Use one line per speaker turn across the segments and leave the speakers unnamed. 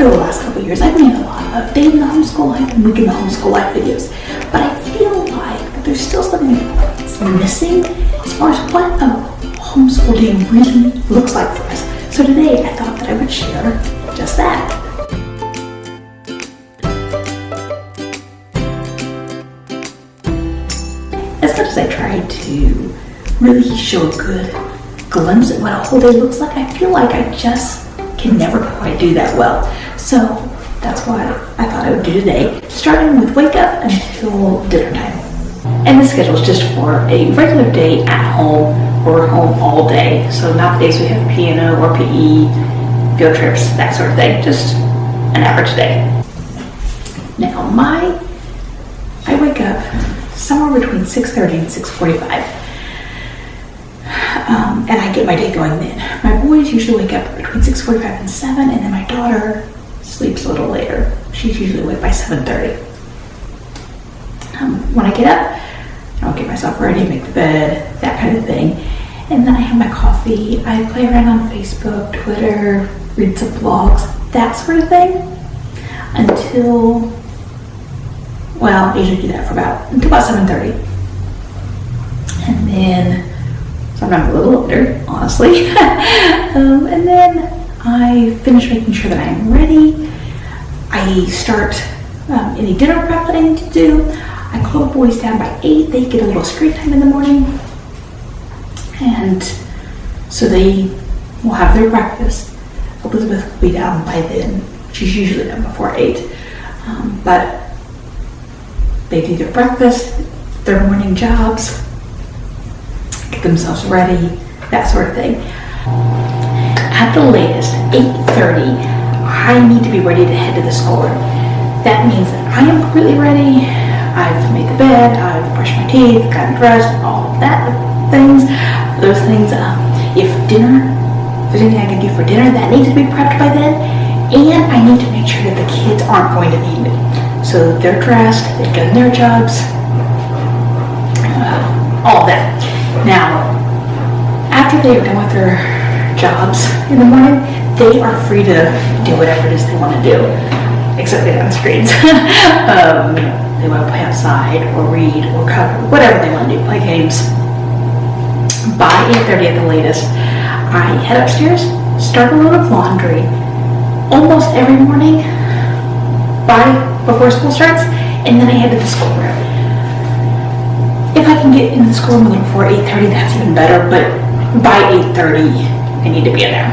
over the last couple of years, I've made a lot of day in the homeschool life and week in the homeschool life videos, but I feel like there's still something that's missing as far as what a homeschool day really looks like for us. So today I thought that I would share just that. As much as I tried to really show a good glimpse at what a whole day looks like, I feel like I just can never quite do that well. So that's what I thought I would do today, starting with wake up until dinner time. And this schedule is just for a regular day at home or home all day. So not the days we have piano or PE, field trips, that sort of thing, just an average day. Now I wake up somewhere between 6:30 and 6:45. And I get my day going then. My boys usually wake up between 6:45 and 7, and then my daughter sleeps a little later. She's usually awake by 7:30. When I get up, I'll get myself ready, make the bed, that kind of thing. And then I have my coffee, I play around on Facebook, Twitter, read some blogs, that sort of thing, until, well, I usually do that for until about 7:30. And then, sometimes a little later, honestly. And then I finish making sure that I'm ready. I start any dinner prep that I need to do. I call the boys down by 8. They get a little screen time in the morning. And so they will have their breakfast. Elizabeth will be down by then. She's usually done before 8. But they do their breakfast, their morning jobs, get themselves ready, that sort of thing. At the latest, 8:30, I need to be ready to head to the schoolyard. That means that I am completely ready. I've made the bed, I've brushed my teeth, gotten dressed, all of that those things. If there's anything I can do for dinner, that needs to be prepped by then. And I need to make sure that the kids aren't going to need me. So they're dressed, they've done their jobs, all of that. Now, after they are done with their jobs in the morning, they are free to do whatever it is they want to do, except they on screens. They want to play outside or read or cover, whatever they want to do, play games. By 8:30 at the latest, I head upstairs, start a load of laundry almost every morning before school starts, and then I head to the schoolroom. If I can get into the schoolroom a little before 8:30, that's even better, but by 8:30, I need to be in there.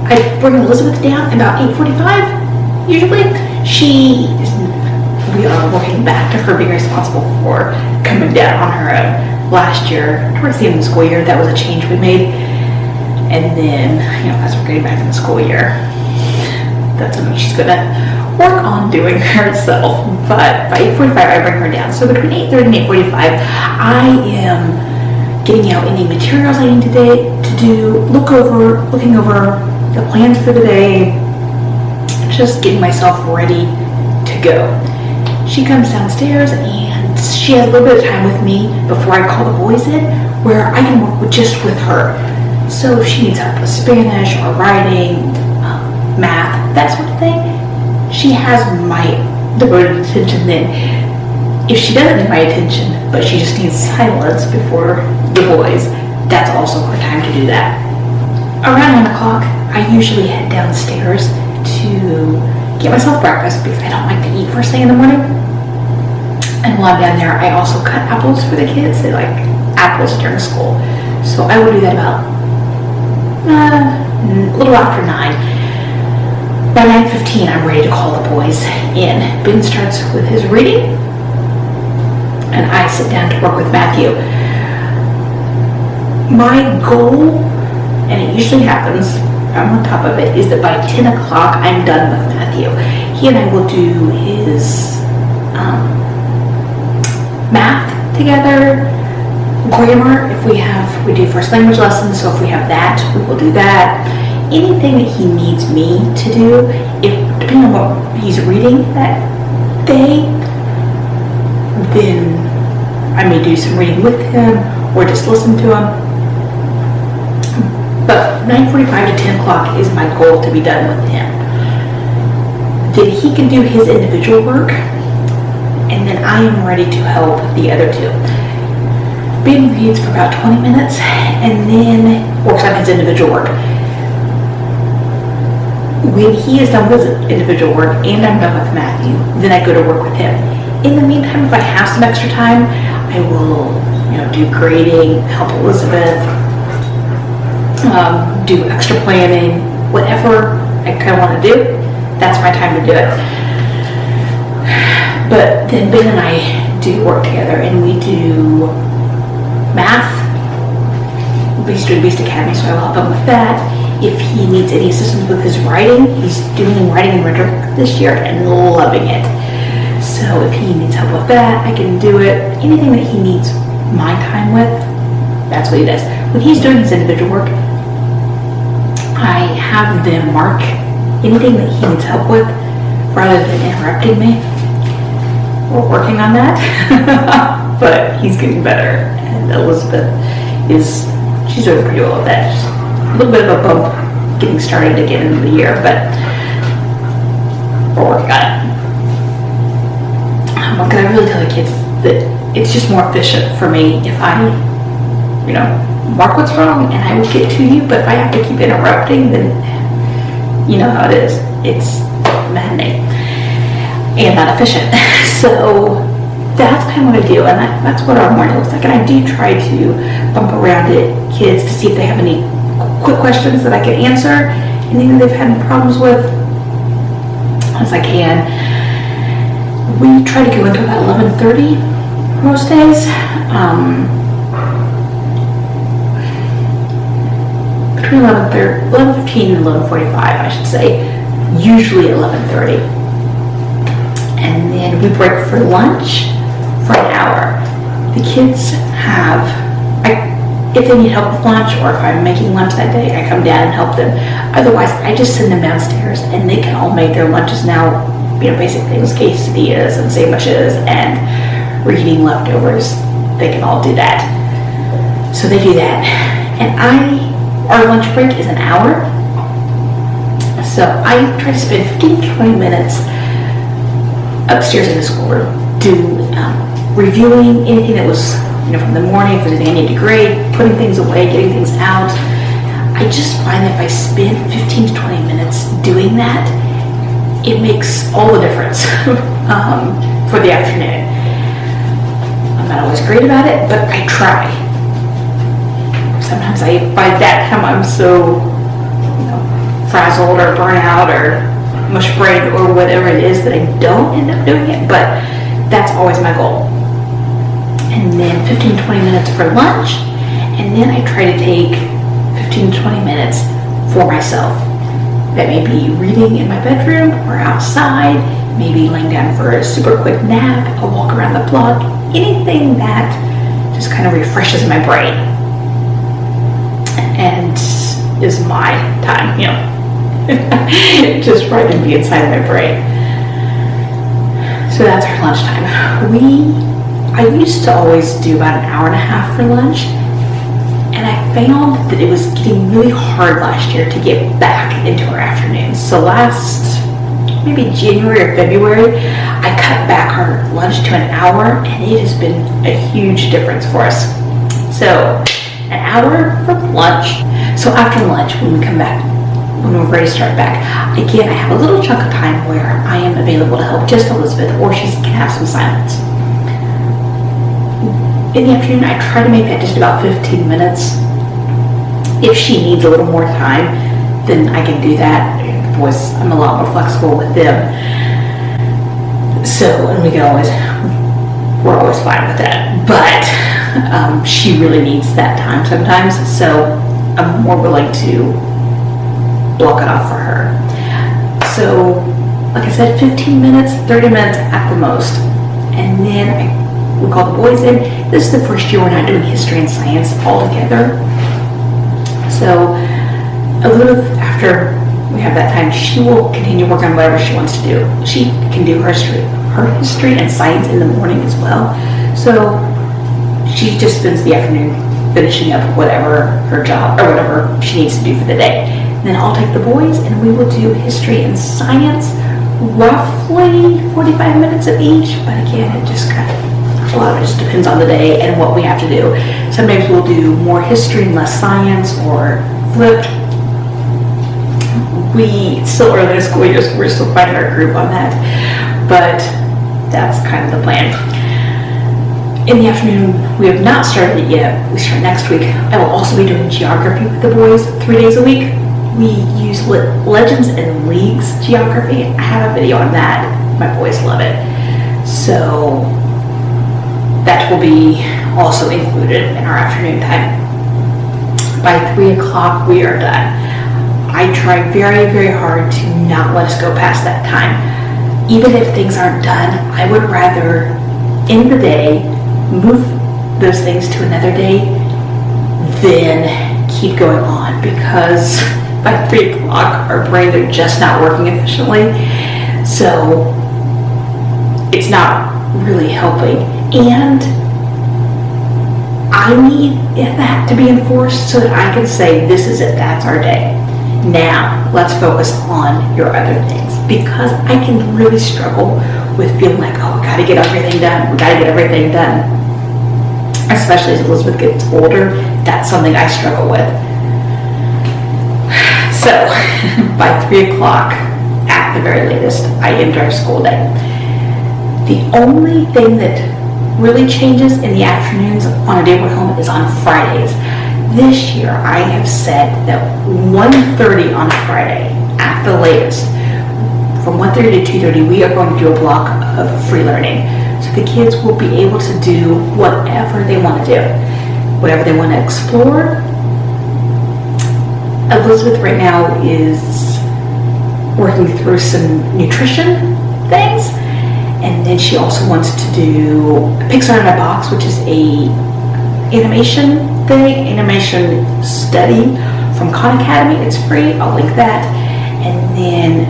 I bring Elizabeth down about 8:45, usually. We are working back to her being responsible for coming down on her own. Last year, towards the end of the school year, that was a change we made. And then, as we're getting back in the school year, that's something she's gonna work on doing herself. But by 8:45, I bring her down. So between 8:30 and 8:45, I am getting out any materials I need to do, looking over the plans for the day, just getting myself ready to go. She comes downstairs and she has a little bit of time with me before I call the boys in, where I can work just with her. So if she needs help with Spanish or writing, math, that sort of thing, she has my devoted attention then. If she doesn't need my attention, but she just needs silence before the boys, that's also her time to do that. Around 9 o'clock, I usually head downstairs to get myself breakfast because I don't like to eat first thing in the morning. And while I'm down there, I also cut apples for the kids. They like apples during school. So I will do that about a little after 9. By 9:15, I'm ready to call the boys in. Ben starts with his reading, and I sit down to work with Matthew. My goal, and it usually happens, I'm on top of it, is that by 10 o'clock I'm done with Matthew. He and I will do his math together, grammar if we do first language lessons, so if we have that, we will do that. Anything that he needs me to do, depending on what he's reading that day, then I may do some reading with him or just listen to him. But 9:45 to 10 o'clock is my goal to be done with him. Then he can do his individual work, and then I am ready to help the other two. Ben reads for about 20 minutes and then works on his individual work. When he is done with his individual work and I'm done with Matthew, then I go to work with him. In the meantime, if I have some extra time, I will, do grading, help Elizabeth, do extra planning, whatever I kind of want to do. That's my time to do it. But then Ben and I do work together, and we do math. He's doing Beast Academy, so I will help him with that. If he needs any assistance with his writing, he's doing writing and rhetoric this year and loving it. So if he needs help with that, I can do it. Anything that he needs my time with, that's what he does. When he's doing his individual work, I have them mark anything that he needs help with rather than interrupting me. We're working on that, but he's getting better. And Elizabeth she's doing pretty well with that. Just a little bit of a bump getting started again in the year, but we're working on it. What can I really tell the kids? That it's just more efficient for me if I, mark what's wrong and I will get to you, but if I have to keep interrupting, then you know how it is. It's maddening and not efficient. So that's kind of what I do, and that's what our morning looks like. And I do try to bump around at kids to see if they have any quick questions that I can answer, anything that they've had problems with, as I can. We try to go until about 11:30 most days. Between 11:15 and 11:45, I should say. Usually 11:30. And then we break for lunch for an hour. The kids if they need help with lunch, or if I'm making lunch that day, I come down and help them. Otherwise, I just send them downstairs and they can all make their lunches now. Basic things, quesadillas and sandwiches and reheating leftovers. They can all do that. So they do that. And our lunch break is an hour. So I try to spend 15 to 20 minutes upstairs in the schoolroom reviewing anything that was from the morning, if there's anything I need to grade, putting things away, getting things out. I just find that if I spend 15 to 20 minutes doing that, it makes all the difference for the afternoon. I'm not always great about it, but I try. Sometimes by that time I'm so frazzled or burnt out or mush brained or whatever it is that I don't end up doing it, but that's always my goal. And then 15 to 20 minutes for lunch, and then I try to take 15 to 20 minutes for myself. That may be reading in my bedroom or outside, maybe laying down for a super quick nap, a walk around the block, anything that just kind of refreshes my brain and is my time, just where I can be inside of my brain. So that's our lunchtime. I used to always do about an hour and a half for lunch, and I found that it was getting really hard last year to get back into our afternoons. So last, maybe January or February, I cut back our lunch to an hour, and it has been a huge difference for us. So an hour for lunch. So after lunch, when we come back, when we're ready to start back, again, I have a little chunk of time where I am available to help just Elizabeth, or she can have some silence. In the afternoon, I try to make that just about 15 minutes. If she needs a little more time, then I can do that. The boys, I'm a lot more flexible with them. So, and we're always fine with that. But she really needs that time sometimes, so I'm more willing to block it off for her. So, like I said, 15 minutes, 30 minutes at the most. And then we call the boys in. This is the first year we're not doing history and science all together. So Elizabeth, after we have that time, she will continue working on whatever she wants to do. She can do her history and science in the morning as well. So she just spends the afternoon finishing up whatever her job or whatever she needs to do for the day. And then I'll take the boys and we will do history and science, roughly 45 minutes of each, but again, it just kind of, a lot of it just depends on the day and what we have to do. Sometimes we'll do more history and less science, or flipped. It's still early in school year, so we're still finding our groove on that, but that's kind of the plan. In the afternoon, we have not started it yet. We start next week. I will also be doing geography with the boys 3 days a week. We use Legends and Leagues geography. I have a video on that. My boys love it. So that will be also included in our afternoon time. By 3 o'clock, we are done. I try very, very hard to not let us go past that time. Even if things aren't done, I would rather end the day, move those things to another day, than keep going on, because by 3 o'clock, our brains are just not working efficiently. So it's not really helping. And I need that to be enforced so that I can say, this is it, that's our day. Now, let's focus on your other things, because I can really struggle with feeling like, oh, we gotta get everything done. We gotta get everything done. Especially as Elizabeth gets older, that's something I struggle with. So, by 3 o'clock, at the very latest, I end our school day. The only thing that really changes in the afternoons on a day we're home is on Fridays. This year, I have said that 1:30 on Friday, at the latest, from 1:30 to 2:30, we are going to do a block of free learning. So the kids will be able to do whatever they want to do, whatever they want to explore. Elizabeth right now is working through some nutrition things, and then she also wants to do Pixar in a Box, which is a animation study from Khan Academy. It's free. I'll link that. And then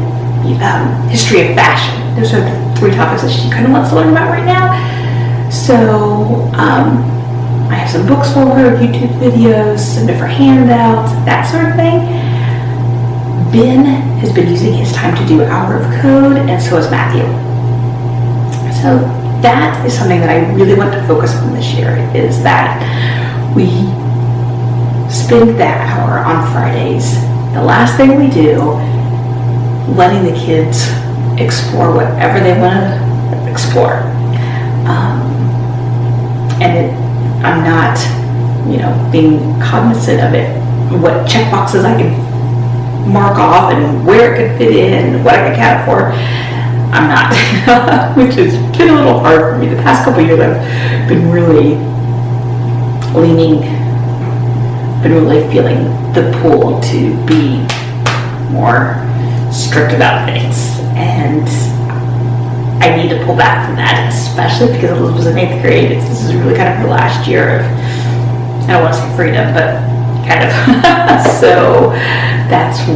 history of fashion. Those are the 3 topics that she kind of wants to learn about right now. So I have some books for her, YouTube videos, some different handouts, that sort of thing. Ben has been using his time to do Hour of Code, and so has Matthew. So that is something that I really want to focus on this year, is that we spend that hour on Fridays. The last thing we do, letting the kids explore whatever they want to explore. I'm not, being cognizant of it, what check boxes I can mark off and where it could fit in, what I can account for. I'm not, which has been a little hard for me. The past couple of years I've been really feeling the pull to be more strict about things, and I need to pull back from that, especially because Elizabeth was in 8th grade. This is really kind of her last year of, I don't want to say freedom, but kind of. So that's the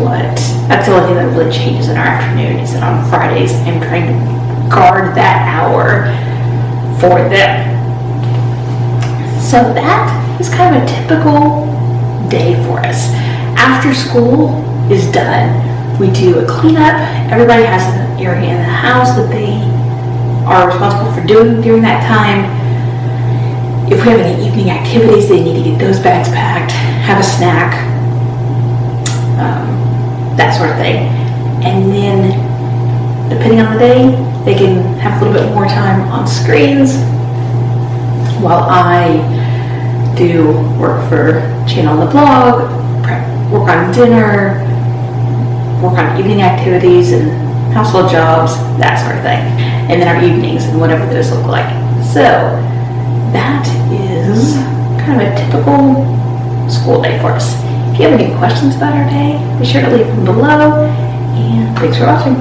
only thing that really changes in our afternoon, is that on Fridays I'm trying to guard that hour for them. So that is kind of a typical day for us. After school is done, we do a cleanup. Everybody has an area in the house that they are responsible for doing during that time. If we have any evening activities, they need to get those bags packed, have a snack, that sort of thing. And then, depending on the day, they can have a little bit more time on screens while I do work for Channel on the blog, work on dinner, work on evening activities and household jobs, that sort of thing. And then our evenings and whatever those look like. So that is kind of a typical school day for us. If you have any questions about our day, be sure to leave them below. And thanks for watching.